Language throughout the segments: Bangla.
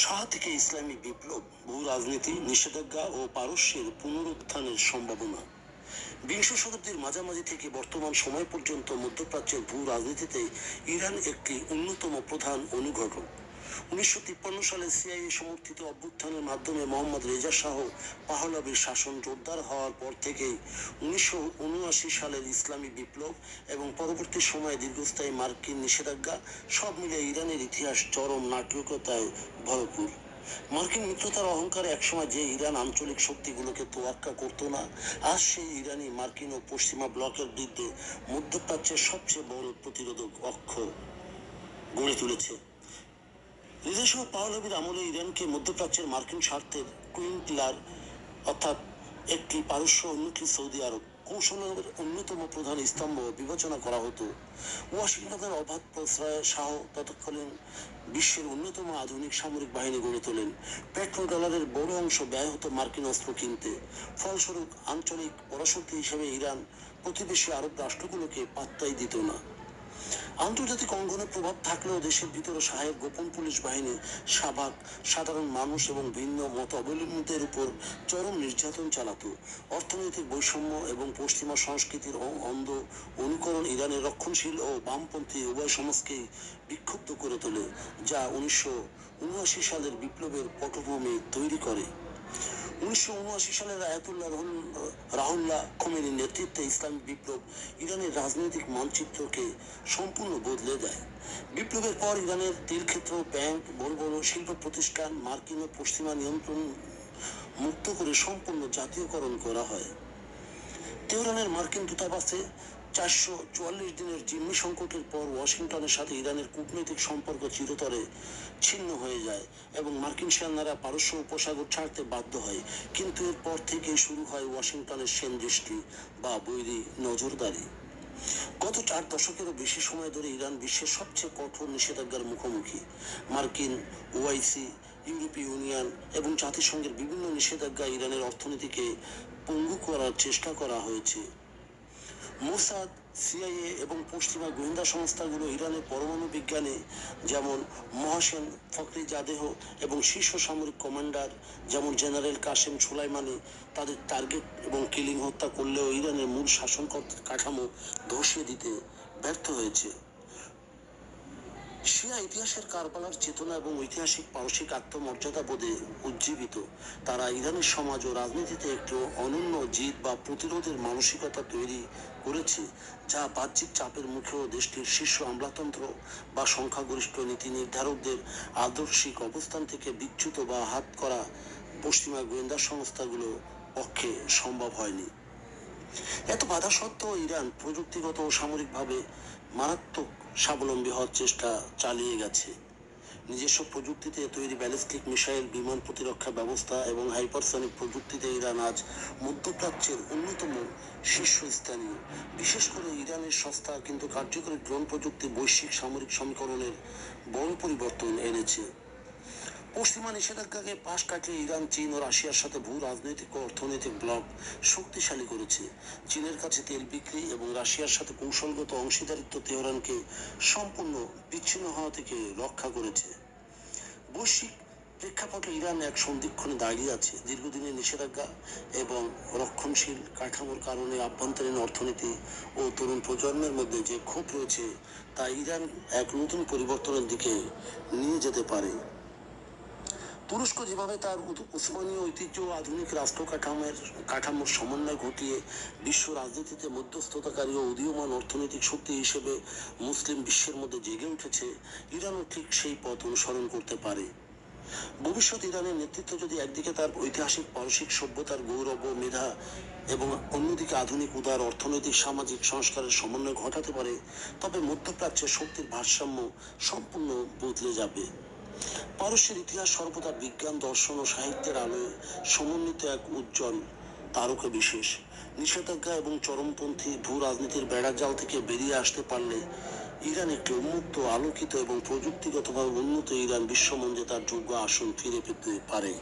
শাহ থেকে ইসলামী বিপ্লব, ভূ রাজনীতি, নিষেধাজ্ঞা ও পারস্যের পুনরুত্থানের সম্ভাবনা। বিংশ শতাব্দীর মাঝামাঝি থেকে বর্তমান সময় পর্যন্ত মধ্যপ্রাচ্যের ভূ রাজনীতিতে ইরান একটি অন্যতম প্রধান অনুঘটক। 1953 সালে সিআইএ সমর্থিত অভ্যুত্থানের মাধ্যমে মোহাম্মদ রেজা শাহ পাহলভীর শাসন জোরদার হওয়ার পর থেকেই 1979 সালের ইসলামী বিপ্লব এবং পরবর্তী সময়ে দীর্ঘস্থায়ী মার্কিন নিষেধাজ্ঞা সব মিলিয়ে ইরানের ইতিহাস চরম নাটকীয়তায় ভরপুর। মার্কিন মিত্রতার অহংকারে একসময় যে ইরান আঞ্চলিক শক্তিগুলোকে তোয়াক্কা করতো না, আজ সেই ইরানই মার্কিন ও পশ্চিমা ব্লকের বিরুদ্ধে মধ্যপ্রাচ্যের সবচেয়ে বড় প্রতিরোধক অক্ষ গড়ে তুলেছে। রেজা শাহ পাহলভীর আমলে ইরানকে মধ্যপ্রাচ্যের মার্কিন স্বার্থের টুইন পিলার অর্থাৎ একটি পারস্য, অন্যটি সৌদি আরব কৌশলের অন্যতম প্রধান স্তম্ভ বিবেচনা করা হতো। ওয়াশিংটনের অবাধ প্রশ্রয়ে শাহ তৎকালীন বিশ্বের অন্যতম আধুনিক সামরিক বাহিনী গড়ে তোলেন। পেট্রো ডলারের বড় অংশ ব্যয় হতো মার্কিন অস্ত্র কিনতে। ফলস্বরূপ আঞ্চলিক পরাশক্তি হিসেবে ইরান প্রতিবেশী আরব রাষ্ট্রগুলোকে পাত্তাই দিত না। আন্তর্জাতিক অঙ্গনে প্রভাব থাকলেও দেশের ভিতরে শাহের গোপন পুলিশ বাহিনী শাবাক সাধারণ মানুষ এবং ভিন্ন মত অবলম্বীদের উপর চরম নির্যাতন চালাতো। অর্থনৈতিক বৈষম্য এবং পশ্চিমা সংস্কৃতির অন্ধ অনুকরণ ইরানের রক্ষণশীল ও বামপন্থী উভয় সমাজকেই বিক্ষুব্ধ করে তোলে, যা 1979 সালের বিপ্লবের পটভূমি তৈরি করে। 1979 সালের আয়াতুল্লাহ রাহুল্লাহ খোমেনির নেতৃত্বে ইসলামী বিপ্লব ইরানের রাজনৈতিক মানচিত্রকে সম্পূর্ণ বদলে দেয়। বিপ্লবের পর ইরানের তেলক্ষেত্র, ব্যাংক, বড় বড় শিল্প প্রতিষ্ঠান মার্কিন ও পশ্চিমা নিয়ন্ত্রণ মুক্ত করে সম্পূর্ণ জাতীয়করণ করা হয়। তেহরানের মার্কিন দূতাবাসে 444 দিনের জিম্মি সংকটের পর ওয়াশিংটনের সাথে ইরানের কূটনৈতিক সম্পর্ক চিরতরে ছিন্ন হয়ে যায় এবং মার্কিন সেনারা পারস্য উপসাগর ছাড়তে বাধ্য হয়। কিন্তু এরপর থেকেই শুরু হয় ওয়াশিংটনের সেন দৃষ্টি বা বৈরী নজরদারি। গত 4 দশকেরও বেশি সময় ধরে ইরান বিশ্বের সবচেয়ে কঠোর নিষেধাজ্ঞার মুখোমুখি। মার্কিন, ওআইসি, ইউরোপীয় ইউনিয়ন এবং জাতিসংঘের বিভিন্ন নিষেধাজ্ঞা ইরানের অর্থনীতিকে পঙ্গু করার চেষ্টা করা হয়েছে। মোসাদ, সিআইএ এবং পশ্চিমা গোয়েন্দা সংস্থাগুলো ইরানের পরমাণু বিজ্ঞানে যেমন মহাসেন ফখরিজাদেহ এবং শীর্ষ সামরিক কমান্ডার যেমন জেনারেল কাসেম সুলাইমানি তাদের টার্গেট এবং কিলিং হত্যা করলেও ইরানের মূল শাসন কাঠামো ধসিয়ে দিতে ব্যর্থ হয়েছে। শিয়া ইতিহাসের কারবালার চেতনা এবং ঐতিহাসিক পারসিক আত্মমর্যাদা বোধে উজ্জীবিত। তারা ইরানের সমাজ ও রাজনীতিতে একটি অনন্য জিদ বা প্রতিরোধের মানসিকতা তৈরি করেছে, যা বাহ্যিক চাপের মুখেও দেশটির শীর্ষ আমলাতন্ত্র বা সংখ্যাগরিষ্ঠ নীতি নির্ধারকদের আদর্শিক অবস্থান থেকে বিচ্যুত বা হাত করা পশ্চিমা গোয়েন্দা সংস্থাগুলো পক্ষে সম্ভব হয়নি। এত বাধা সত্ত্বেও ইরান প্রযুক্তিগত ও সামরিকভাবে মারাত্মক স্বাবলম্বী হওয়ার চেষ্টা চালিয়ে গেছে। নিজস্ব প্রযুক্তিতে তৈরি ব্যালিস্টিক মিসাইল, বিমান প্রতিরক্ষা ব্যবস্থা এবং হাইপারসনিক প্রযুক্তিতে ইরান আজ মধ্যপ্রাচ্যের অন্যতম শীর্ষস্থানীয়। বিশেষ করে ইরানের সস্তা কিন্তু কার্যকরী ড্রোন প্রযুক্তি বৈশ্বিক সামরিক সমীকরণের বড় পরিবর্তন এনেছে। পশ্চিমা নিষেধাজ্ঞাকে পাশ কাটিয়ে ইরান চীন ও রাশিয়ার সাথে ভূ রাজনৈতিক ও অর্থনৈতিক ব্লক শক্তিশালী করেছে। চীনের কাছে তেল বিক্রি এবং রাশিয়ার সাথে কৌশলগত অংশীদারিত্ব তেহরানকে সম্পূর্ণ বিচ্ছিন্ন হওয়া থেকে রক্ষা করেছে। বৈশ্বিক প্রেক্ষাপটে ইরান এক সন্ধিক্ষণে দাঁড়িয়ে আছে। দীর্ঘদিনের নিষেধাজ্ঞা এবং রক্ষণশীল কাঠামোর কারণে আভ্যন্তরীণ অর্থনীতি ও তরুণ প্রজন্মের মধ্যে যে ক্ষোভ রয়েছে তা ইরান এক নতুন পরিবর্তনের দিকে নিয়ে যেতে পারে। তুরস্ক যেভাবে তার উসমানীয় ঐতিহ্য ও আধুনিক রাষ্ট্র কাঠামোর সমন্বয় ঘটিয়ে বিশ্ব রাজনীতিতে মধ্যস্থতাকারী ও উদীয়মান অর্থনৈতিক শক্তি হিসেবে মুসলিম বিশ্বের মধ্যে জেগে উঠেছে, ইরানও ঠিক সেই পথ অনুসরণ করতে পারে। ভবিষ্যৎ ইরানের নেতৃত্ব যদি একদিকে তার ঐতিহাসিক পারসিক সভ্যতার গৌরব ও মেধা এবং অন্যদিকে আধুনিক উদার অর্থনৈতিক সামাজিক সংস্কারের সমন্বয় ঘটাতে পারে, তবে মধ্যপ্রাচ্যের শক্তির ভারসাম্য সম্পূর্ণ বদলে যাবে। পারস্যের ইতিহাস সর্বদা বিজ্ঞান, দর্শন ও সাহিত্যের আলোয় সমন্বিত এক উজ্জ্বল তারকা বিশেষ। নিষেধাজ্ঞা এবং চরমপন্থী ভূ রাজনীতির বেড়াজাল থেকে বেরিয়ে আসতে পারলে ইরান একটি উন্মুক্ত, আলোকিত এবং প্রযুক্তিগতভাবে উন্নত ইরান বিশ্বমঞ্চে তার যোগ্য আসন ফিরে পেতে পারে।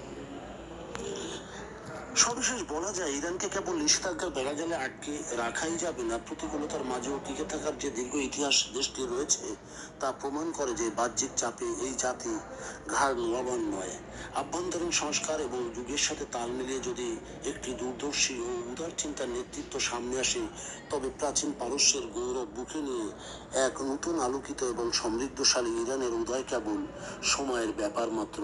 সর্বশেষ বলা যায়, ইরানকে কেবল নিষেধাজ্ঞার বেড়াজালে আটকে রাখাই যাবে না, প্রতিকূলতার মাঝেও টিকে থাকার যে দীর্ঘ ইতিহাস দেশটি রয়েছে তা প্রমাণ করে যে বাহ্যিক চাপে এই জাতি ঘাড় নোয়াবার নয়। আভ্যন্তরীণ সংস্কার এবং যুগের সাথে তাল মিলিয়ে যদি একটি দূরদর্শী ও উদার চিন্তার নেতৃত্ব সামনে আসে, তবে প্রাচীন পারস্যের গৌরব বুকে নিয়ে এক নতুন আলোকিত এবং সমৃদ্ধশালী ইরানের উদয় কেবল সময়ের ব্যাপার মাত্র।